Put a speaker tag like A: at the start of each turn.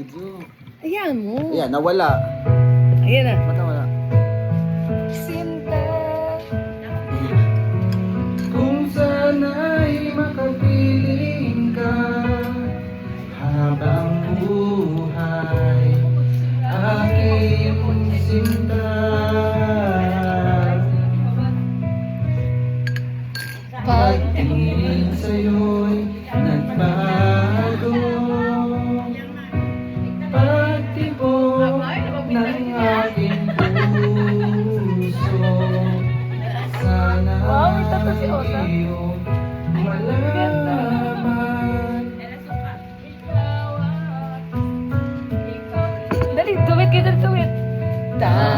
A: video.
B: Ayan mo.
A: Ayan, nawala.
B: Ayan na.
A: Ba't nawala?
B: Sinta.
A: Kung sana'y makapiling ka habang buhay, aking sinta. Pagtingin sa'yo'y nagbago, pagtibok ng aking puso. Sana iyong malaman.
B: Dali, tuwid kayo, tuwid. Ta.